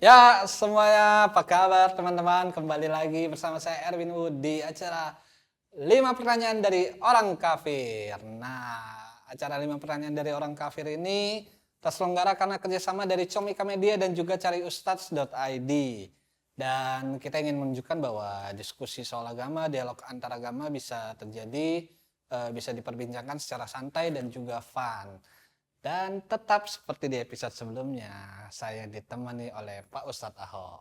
Ya, semuanya apa kabar teman-teman? Kembali lagi bersama saya Erwin Wood di acara 5 pertanyaan dari orang kafir. Nah, acara 5 pertanyaan dari orang kafir ini terselenggara karena kerjasama dari Comika Media dan juga cariustadz.id. Dan kita ingin menunjukkan bahwa diskusi soal agama, dialog antar agama bisa terjadi, bisa diperbincangkan secara santai dan juga fun. Dan tetap seperti di episode sebelumnya, saya ditemani oleh Pak Ustadz Ahok.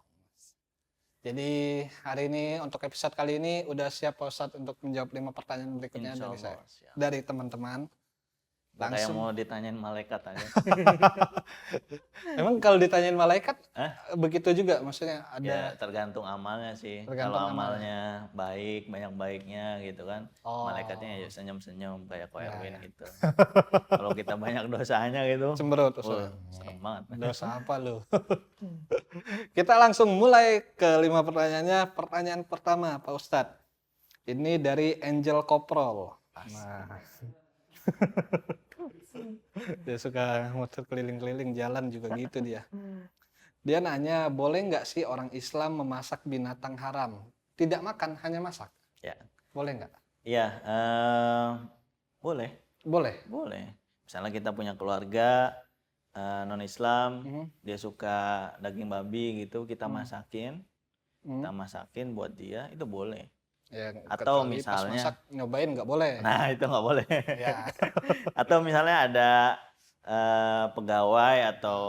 Jadi hari ini untuk episode kali ini udah siap Pak Ustadz untuk menjawab 5 pertanyaan berikutnya Insya dari saya, Allah siap. dari teman-teman. Udah kayak Langsung. mau ditanyain malaikat aja. Memang kalau ditanyain malaikat Hah? begitu juga, maksudnya Ya ada tergantung amalnya sih. tergantung Kalau amalnya. amalnya baik, banyak baiknya gitu kan. Malaikatnya ya Oh, senyum-senyum kayak Ko ya, Erwin ya. gitu. Kalau kita banyak dosanya gitu, Cemberut Ustadz. serem banget. Dosa apa lu? Kita langsung mulai ke 5 pertanyaannya. Pertanyaan pertama Pak Ustadz. Ini dari Angel Koprol. Nah, dia suka muter keliling-keliling jalan juga gitu dia. Dia nanya, boleh nggak sih orang Islam memasak binatang haram? Tidak makan, hanya masak. Ya, Boleh nggak? iya, boleh, Boleh. boleh. Misalnya kita punya keluarga non-Islam, Mhm. dia suka daging babi gitu, kita Mhm. masakin buat dia, itu boleh. Ya, Atau kecuali pas masak misalnya, nyobain nggak boleh. nah itu nggak boleh. Ya. Atau misalnya ada pegawai atau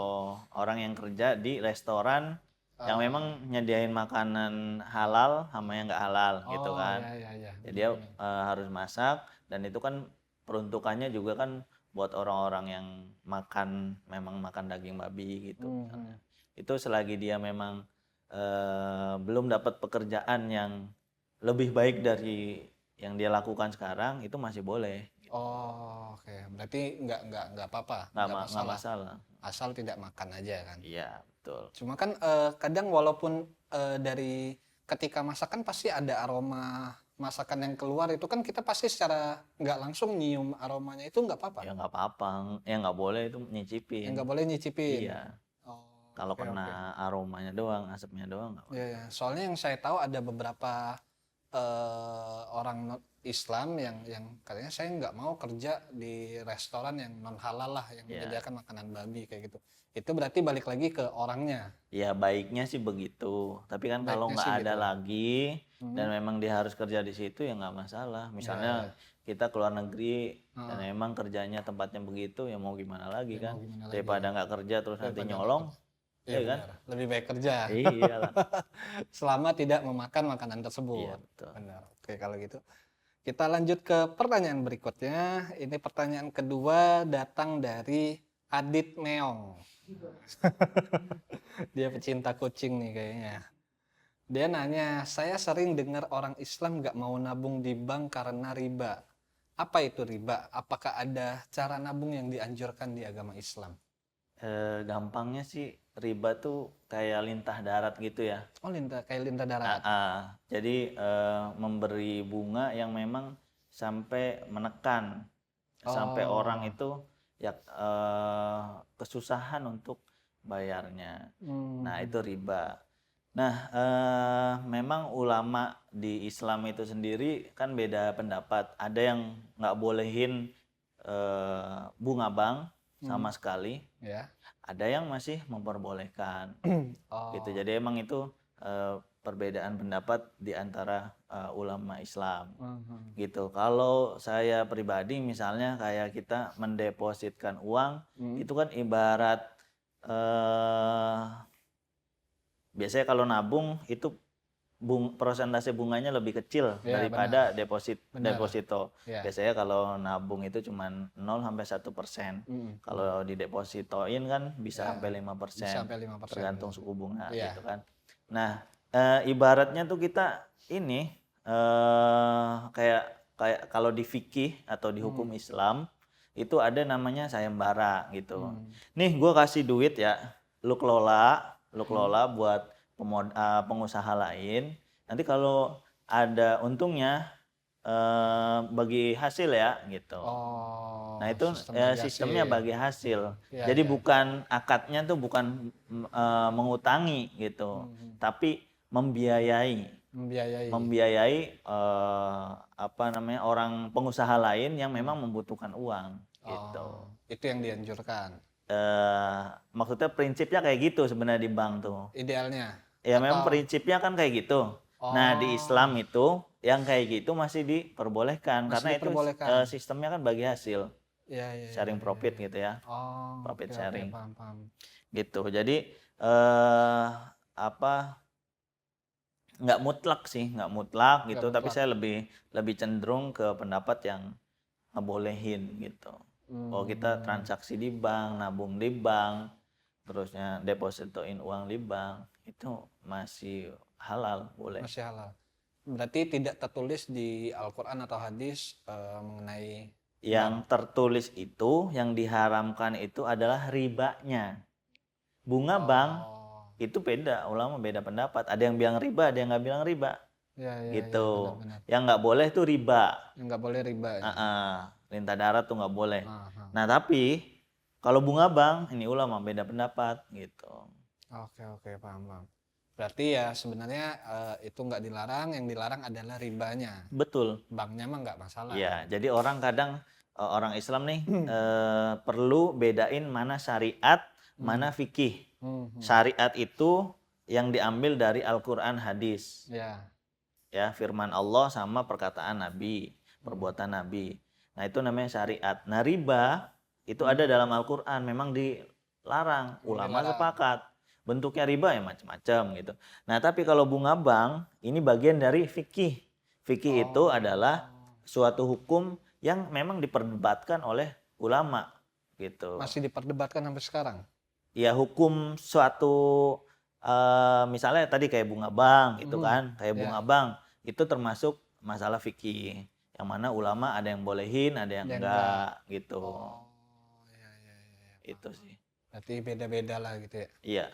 orang yang kerja di restoran yang memang nyediain makanan halal sama yang nggak halal gitu Oh, kan. ya, ya, ya. Jadi dia harus masak, dan itu kan peruntukannya juga kan buat orang-orang yang memang makan daging babi gitu misalnya. Itu selagi dia memang belum dapat pekerjaan yang lebih baik dari yang dia lakukan sekarang, itu masih boleh. Oh, oke. Berarti nggak apa-apa, nggak Nggak masalah. masalah. Asal tidak makan aja kan. Iya, betul. Cuma kan kadang walaupun dari ketika masakan pasti ada aroma masakan yang keluar, itu kan kita pasti secara nggak langsung nyium aromanya, itu nggak apa-apa. Ya nggak apa-apa, ya nggak boleh itu Yang nyicipin. nggak boleh nyicipin. Iya, Oh, kalau oke, oke. kena aromanya doang, asapnya doang nggak Ya, apa-apa. ya. Soalnya yang saya tahu ada beberapa orang Islam yang katanya saya nggak mau kerja di restoran yang non halal lah, yang Ya, menyediakan makanan babi kayak gitu. Itu berarti balik lagi ke orangnya. ya baiknya sih begitu. Tapi kan kalau Baiknya nggak sih ada gitu. lagi dan memang dia harus kerja di situ, ya nggak masalah. Misalnya kita keluar negeri dan memang kerjanya tempatnya begitu, ya mau gimana lagi Ya, kan? mau gimana lagi. Daripada nggak kerja terus nanti Daripada nggak nyolong, Iya ya kan? benar. Lebih baik kerja. Iya lah. Selama tidak memakan makanan Iya tersebut. betul. Benar. Oke, kalau gitu. Kita lanjut ke pertanyaan berikutnya. Ini pertanyaan kedua datang dari Adit Meong. Dia pecinta kucing nih kayaknya. Dia nanya, saya sering dengar orang Islam nggak mau nabung di bank karena riba. Apa itu riba? Apakah ada cara nabung yang dianjurkan di agama Islam? Gampangnya sih riba tuh kayak lintah darat gitu ya. Oh, kayak lintah darat. Jadi memberi bunga yang memang sampai menekan, sampai orang itu ya kesusahan untuk bayarnya. Nah itu riba. Nah memang ulama di Islam itu sendiri kan beda pendapat. Ada yang nggak bolehin bunga bank sama sekali. Ya. Ada yang masih memperbolehkan. Gitu. Jadi emang itu perbedaan pendapat di antara ulama Islam. Gitu. Kalau saya pribadi misalnya kayak kita mendepositkan uang, itu kan ibarat biasanya kalau nabung itu persentase bunganya lebih kecil Ya, daripada benar. deposito. Ya. Biasanya kalau nabung itu cuma 0-1%. Kalau didepositoin kan bisa sampai 5%, sampai 5%. tergantung suku bunga Ya. gitu kan. Nah, ibaratnya tuh kita ini kayak kalau di fikih atau di hukum Islam itu ada namanya sayembara gitu. Nih gue kasih duit ya, lu kelola buat pengusaha lain. Nanti kalau ada untungnya bagi hasil ya gitu. Nah itu sistemnya bagi hasil. Ya, Jadi ya. bukan akadnya tuh bukan mengutangi gitu, tapi membiayai apa namanya orang pengusaha lain yang memang membutuhkan uang gitu. Itu yang dianjurkan. Maksudnya prinsipnya kayak gitu sebenarnya di bank tuh. Idealnya. Ya memang prinsipnya kan kayak gitu. Nah di Islam itu yang kayak gitu masih diperbolehkan karena itu sistemnya kan bagi hasil, sharing profit gitu ya, profit sharing. Paham. Gitu. Jadi apa nggak mutlak gitu, tapi saya lebih cenderung ke pendapat yang ngebolehin gitu. Kalau kita transaksi di bank, nabung di bank, terusnya depositoin uang di bank, itu masih halal, boleh. Masih halal. Berarti tidak tertulis di Al-Quran atau hadis mengenai yang tertulis itu, yang diharamkan itu adalah ribanya. Bunga bank itu beda, ulama beda pendapat. Ada yang bilang riba, ada yang nggak bilang riba. Gitu. Benar. Yang nggak boleh tuh riba. Yang nggak boleh riba. Lintah darat tuh nggak boleh. Nah tapi kalau bunga bank, ini ulama beda pendapat gitu. Oke, paham. Berarti ya sebenarnya itu nggak dilarang, yang dilarang adalah ribanya. Betul. Banknya mah nggak masalah. Ya, jadi orang kadang orang Islam nih perlu bedain mana syariat, mana fikih. Syariat itu yang diambil dari Al-Quran, hadis. Ya, firman Allah sama perkataan Nabi, perbuatan Nabi. Nah itu namanya syariat. Nah riba itu ada dalam Al-Quran, memang dilarang. Ulama sepakat. Bentuknya riba ya macam-macam gitu. Nah tapi kalau bunga bank ini bagian dari fikih. Fikih itu adalah suatu hukum yang memang diperdebatkan oleh ulama gitu. Masih diperdebatkan sampai sekarang? Ya hukum suatu misalnya tadi kayak bunga bank gitu kan, kayak bunga bank itu termasuk masalah fikih. Yang mana ulama ada yang bolehin, ada yang enggak gitu. Itu sih. Berarti beda-beda lah gitu ya? Iya.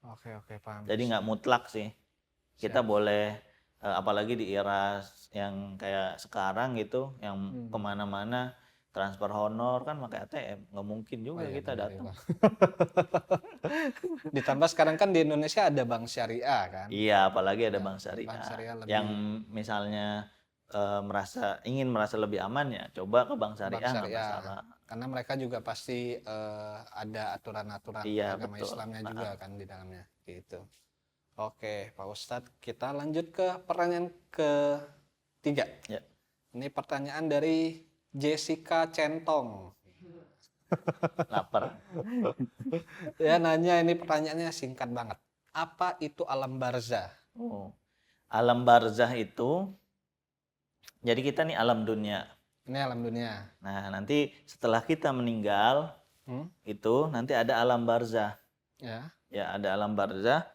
Oke, paham. Jadi nggak mutlak sih. Kita boleh, apalagi di era yang kayak sekarang gitu, yang kemana-mana transfer honor kan pakai ATM, nggak mungkin juga kita datang. Ditambah sekarang kan di Indonesia ada bank syariah kan? Iya, apalagi ada bank syariah yang misalnya ingin merasa lebih aman ya, coba ke bank syariah nggak masalah. Karena mereka juga pasti ada aturan-aturan agama Islamnya juga kan di dalamnya gitu. Oke, Pak Ustadz, kita lanjut ke pertanyaan ketiga. Ya. Ini pertanyaan dari Jessica Centong. Lapar. Ya nanya, ini pertanyaannya singkat banget. Apa itu alam barzah? Alam barzah itu, jadi kita nih alam dunia. Ini alam dunia. Nah nanti setelah kita meninggal, itu nanti ada alam barzah. Ya ada alam barzah.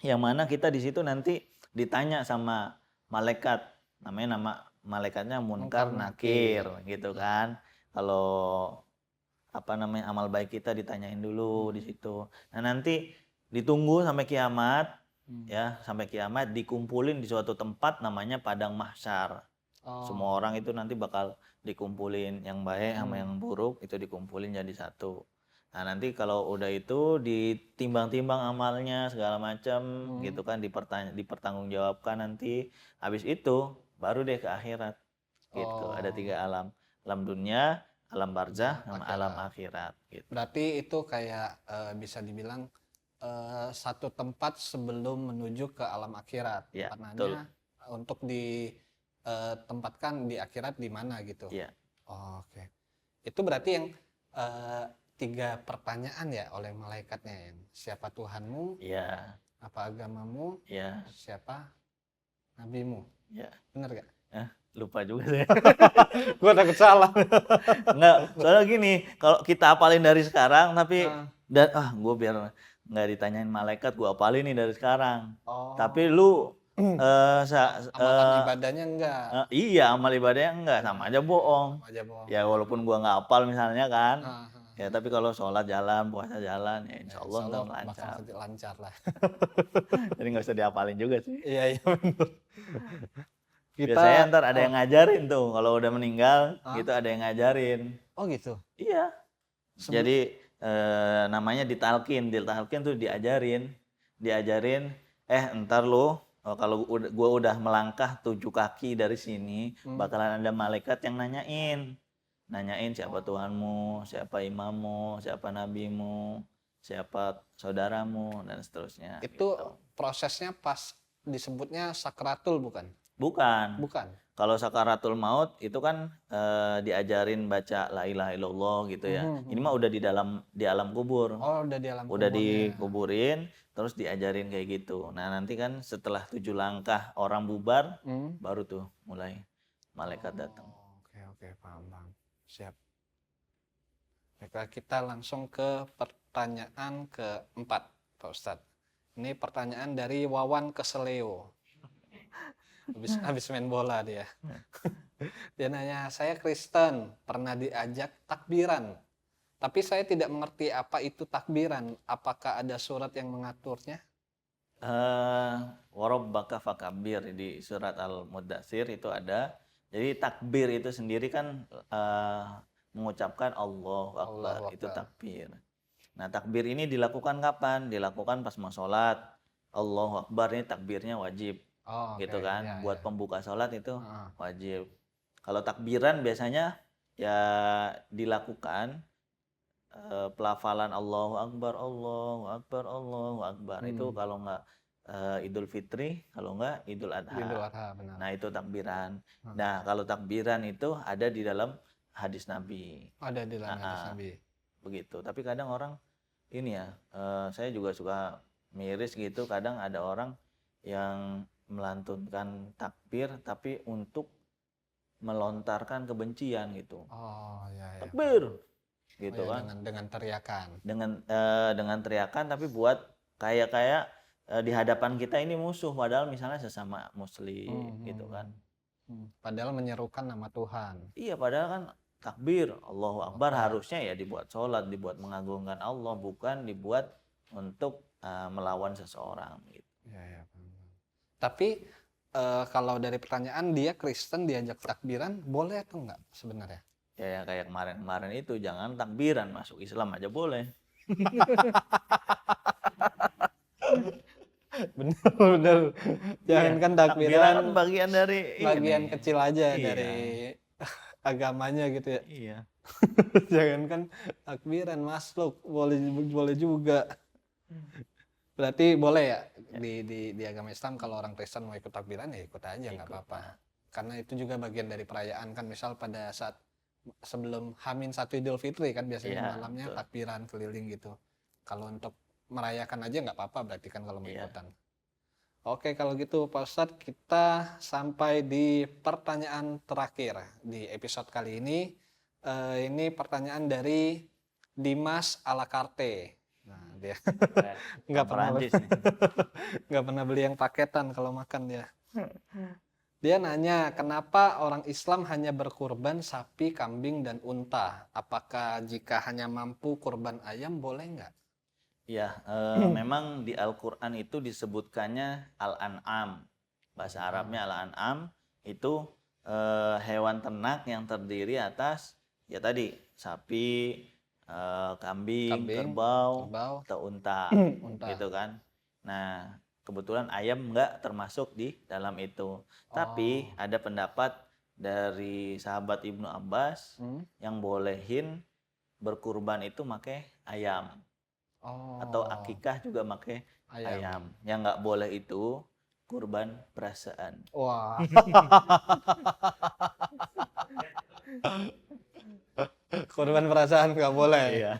Yang mana kita di situ nanti ditanya sama malaikat, nama malaikatnya Munkar Nakir gitu kan. Kalau amal baik kita ditanyain dulu di situ. Nah nanti ditunggu sampai kiamat, ya sampai kiamat dikumpulin di suatu tempat namanya padang mahsyar. Semua orang itu nanti bakal dikumpulin, yang baik sama yang buruk itu dikumpulin jadi satu. Nah nanti kalau udah itu ditimbang-timbang amalnya segala macam gitu kan, dipertanggungjawabkan nanti. Habis itu baru deh ke akhirat gitu. Ada 3 alam, alam dunia, alam barzah, sama alam akhirat gitu. Berarti itu kayak bisa dibilang satu tempat sebelum menuju ke alam akhirat. Ya, Maknanya untuk ditempatkan di akhirat di mana gitu. Ya. Oke. Itu berarti yang 3 pertanyaan ya oleh malaikatnya, yang siapa Tuhanmu, apa agamamu, siapa nabimu. Bener gak? Lupa juga saya. Gue takut salah. Enggak, soalnya gini, kalau kita hafalin dari sekarang tapi gue biar nggak ditanyain malaikat, gue hafalin nih dari sekarang. Tapi lu amalan ibadahnya enggak. Iya, amal ibadahnya enggak, sama aja bohong. Ya walaupun gue nggak hafal misalnya kan. Ya tapi kalau sholat jalan, puasa jalan, ya insya Allah lancar. Lancar lah. Jadi nggak usah dihafalin juga sih. Iya benar. Biasanya Kita ntar ada yang ngajarin tuh kalau udah meninggal Hah? gitu, ada yang ngajarin. Oh gitu. Iya. Sebelum Jadi namanya ditalkin tuh diajarin, entar lu kalau gua udah melangkah 7 kaki dari sini, bakalan ada malaikat yang nanyain siapa Tuhanmu, siapa imammu, siapa nabimu, siapa saudaramu dan seterusnya itu gitu. prosesnya pas disebutnya sakratul bukan? Bukan. Bukan. Kalau sakaratul maut itu kan diajarin baca la ilaha illallah gitu ya. Ini mah udah di alam kubur. Oh, udah di alam Udah kuburnya. dikuburin terus diajarin kayak gitu. Nah, nanti kan setelah 7 langkah orang bubar baru tuh mulai malaikat datang. Oke, oke, paham, paham. Siap. Baiklah, kita langsung ke pertanyaan keempat, Pak Ustadz. Ini pertanyaan dari Wawan Keseleo. Habis main bola dia. Dia nanya, saya Kristen, pernah diajak takbiran. Tapi saya tidak mengerti apa itu takbiran. Apakah ada surat yang mengaturnya? Warabbaka fakabbir di surat Al-Mudatsir itu ada. Jadi takbir itu sendiri kan mengucapkan Allahu Akbar, Allahu itu Akbar. takbir. Nah, takbir ini dilakukan kapan? Dilakukan pas mau sholat. Allahu Akbar ini takbirnya wajib. Oh, oke. Gitu kan. Ya, Buat ya. pembuka sholat itu Heeh. wajib. Kalau takbiran biasanya ya dilakukan pelafalan Allahu Akbar, Allahu Akbar, Allahu Akbar. Itu kalau nggak Idul Fitri, kalau nggak Idul Adha. Idul Adha, benar. Nah, itu takbiran. Nah, kalau takbiran itu ada di dalam hadis Nabi. Ada di dalam hadis Nabi. Begitu. Tapi kadang orang ini ya, saya juga suka miris gitu. Kadang ada orang yang melantunkan takbir tapi untuk melontarkan kebencian gitu. Oh, ya, ya. Takbir, gitu Oh, ya, kan? dengan teriakan. Dengan teriakan tapi buat kayak di hadapan kita ini musuh, padahal misalnya sesama muslim gitu kan. Padahal menyerukan nama Tuhan. Iya, padahal kan takbir Allahu Akbar harusnya ya dibuat sholat, dibuat mengagungkan Allah, bukan dibuat untuk melawan seseorang gitu. Ya, ya. Tapi kalau dari pertanyaan dia Kristen diajak takbiran boleh atau enggak sebenarnya? Ya kayak kemarin-kemarin itu, jangan takbiran, masuk Islam aja boleh. Bener. Jangankan takbiran kan bagian dari bagian ini. kecil aja Iya. dari agamanya gitu ya. Iya. Jangankan takbiran masuk boleh juga. Berarti boleh ya di agama Islam kalau orang Kristen mau ikut takbiran ya ikut aja nggak apa-apa. Karena itu juga bagian dari perayaan kan, misal pada saat sebelum H-1 Idul Fitri kan biasanya malamnya betul. takbiran keliling gitu. Kalau untuk merayakan aja nggak apa-apa berarti kan kalau mau ikutan. Oke, kalau gitu Pak Ustadz, kita sampai di pertanyaan terakhir di episode kali ini. Ini pertanyaan dari Dimas Alakarte. Nah, dia nggak pernah beli yang paketan kalau makan dia. Dia nanya, kenapa orang Islam hanya berkurban sapi, kambing, dan unta? Apakah jika hanya mampu kurban ayam boleh nggak? Ya, memang di Al-Quran itu disebutkannya Al-An'am. Bahasa Arabnya Al-An'am itu hewan ternak yang terdiri atas ya tadi sapi, kambing, kerbau, atau unta. Gitu kan. Nah, kebetulan ayam nggak termasuk di dalam itu. Tapi ada pendapat dari sahabat Ibnu Abbas yang bolehin berkurban itu pakai ayam. Atau akikah juga pakai ayam. Yang nggak boleh itu kurban perasaan. Wah. Kurban perasaan nggak boleh. Iya.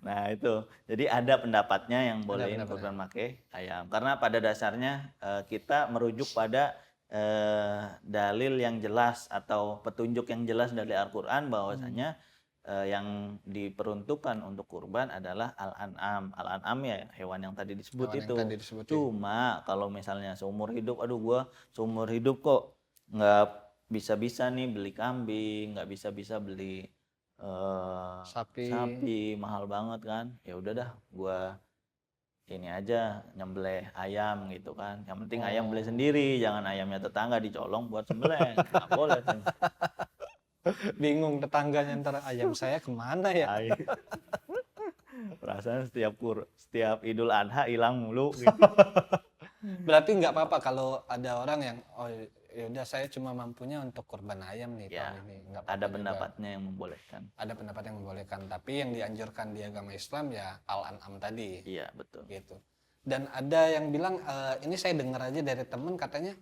Nah itu, jadi ada pendapatnya yang bolehin kurban pakai ayam. Karena pada dasarnya kita merujuk pada dalil yang jelas atau petunjuk yang jelas dari Al-Quran bahwasanya yang diperuntukkan untuk kurban adalah Al-An'am. Al-An'am ya hewan yang tadi disebut itu. Cuma kalau misalnya seumur hidup, gua seumur hidup kok nggak bisa-bisa nih beli kambing, nggak bisa-bisa beli sapi mahal banget kan. Ya udah dah, gua ini aja nyembelih ayam gitu kan. Yang penting ayam beli sendiri, jangan ayamnya tetangga dicolong buat sembelih. Nggak boleh. Bingung tetangganya ntar ayam saya kemana ya? Perasaan setiap Idul Adha hilang mulu gitu. Berarti nggak apa-apa kalau ada orang yang ya udah saya cuma mampunya untuk kurban ayam nih Ya, tahun ini. Nggak apa-apa ada juga. pendapatnya yang membolehkan. Ada pendapat yang membolehkan, tapi yang dianjurkan di agama Islam ya al-an'am tadi. Iya, betul. Gitu. Dan ada yang bilang ini saya dengar aja dari temen katanya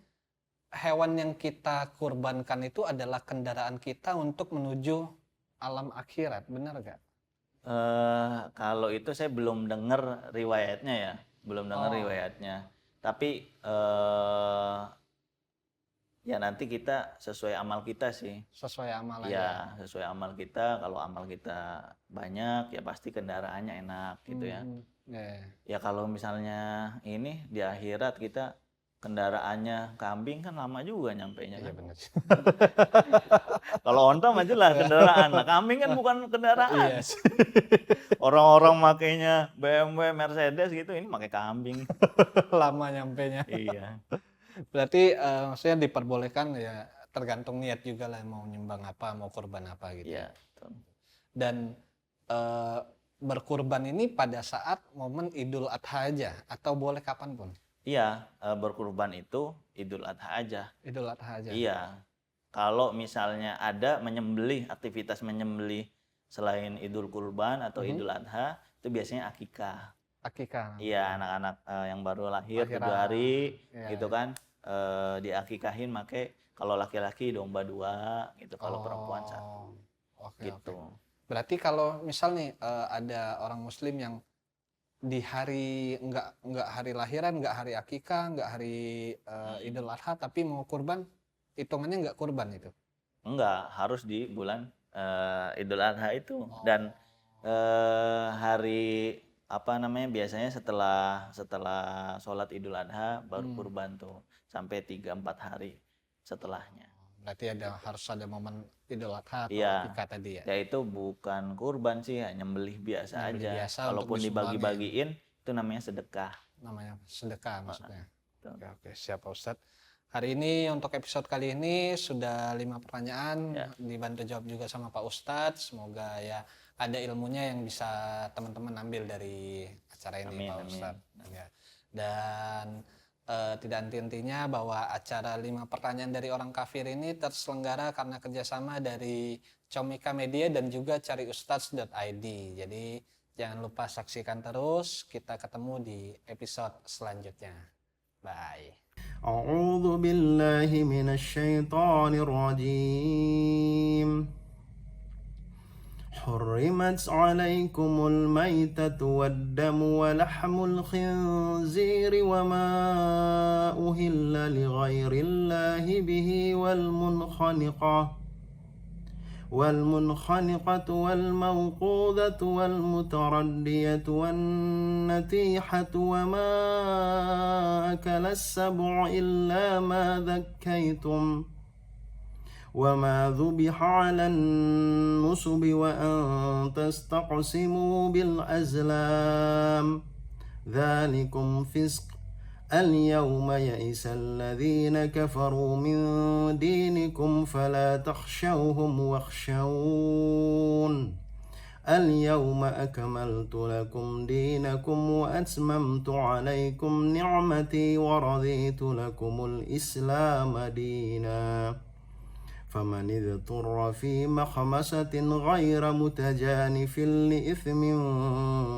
hewan yang kita kurbankan itu adalah kendaraan kita untuk menuju alam akhirat, benar gak? Kalau itu saya belum dengar riwayatnya ya, belum dengar riwayatnya. Tapi ya nanti kita sesuai amal kita sih. Sesuai amal aja. Ya, sesuai amal kita. Kalau amal kita banyak, ya pasti kendaraannya enak gitu ya. Yeah. Ya kalau misalnya ini di akhirat kita kendaraannya kambing kan lama juga nyampainya Iya kan. benar. Kalau onta mah jelas kendaraan. Nah, kambing kan bukan kendaraan. Yes. Orang-orang makainya BMW, Mercedes gitu, ini pakai kambing. Lama nyampenya. Iya. Berarti maksudnya diperbolehkan ya tergantung niat juga lah mau nyumbang apa, mau kurban apa gitu. Iya, betul. Dan berkurban ini pada saat momen Idul Adha aja atau boleh kapanpun? Iya, berkurban itu Idul Adha aja. Idul Adha aja. Iya. Kalau misalnya ada menyembelih, aktivitas menyembelih selain Idul Kurban atau Idul Adha, itu biasanya akikah. Akikah. Iya, anak-anak yang baru lahir 7 Lahiran. hari Iya, gitu kan, diakikahin make kalau laki-laki domba 2 gitu, kalau perempuan 1 Oke, gitu. Berarti kalau misal nih ada orang muslim yang di hari nggak hari lahiran, nggak hari akikah, nggak hari Idul Adha tapi mau kurban, hitungannya nggak kurban itu? Enggak, harus di bulan Idul Adha itu. Dan hari apa namanya, biasanya setelah sholat Idul Adha baru kurban tuh sampai 3-4 hari setelahnya. Berarti harus ada momen Idul Adha atau Iya. akikah tadi ya? Ya itu bukan kurban sih, ya nyembelih biasa Nyembelih aja. biasa untuk Kalaupun disumbangin. dibagi-bagiin itu namanya sedekah. Namanya sedekah maksudnya. Betul. Oke, siap Pak Ustadz. Hari ini untuk episode kali ini sudah 5 pertanyaan, dibantu jawab juga sama Pak Ustadz. Semoga ya ada ilmunya yang bisa teman-teman ambil dari acara ini. Amin, Pak amin. Ustadz. Ya. Dan tidak henti-hentinya bahwa acara 5 pertanyaan dari orang kafir ini terselenggara karena kerjasama dari Comika Media dan juga cariustadz.id. Jadi jangan lupa saksikan terus. Kita ketemu di episode selanjutnya. Bye. أعوذ بالله من الشيطان الرجيم حرمت عليكم الميتة والدم ولحم الخنزير وما أهل لغير الله به والمنخنقة والموقوذة والمتردية والنتيحة وما أكل السبع إلا ما ذكيتم وما ذبح على النصب وأن تستقسموا بالأزلام ذلكم فسق اليوم يئس الذين كفروا من دينكم فلا تخشوهم واخشون اليوم أكملت لكم دينكم وأتممت عليكم نعمتي ورضيت لكم الإسلام دينا فمن اضطر في مخمسة غير متجانف لإثم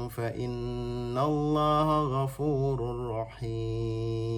فإن الله غفور رحيم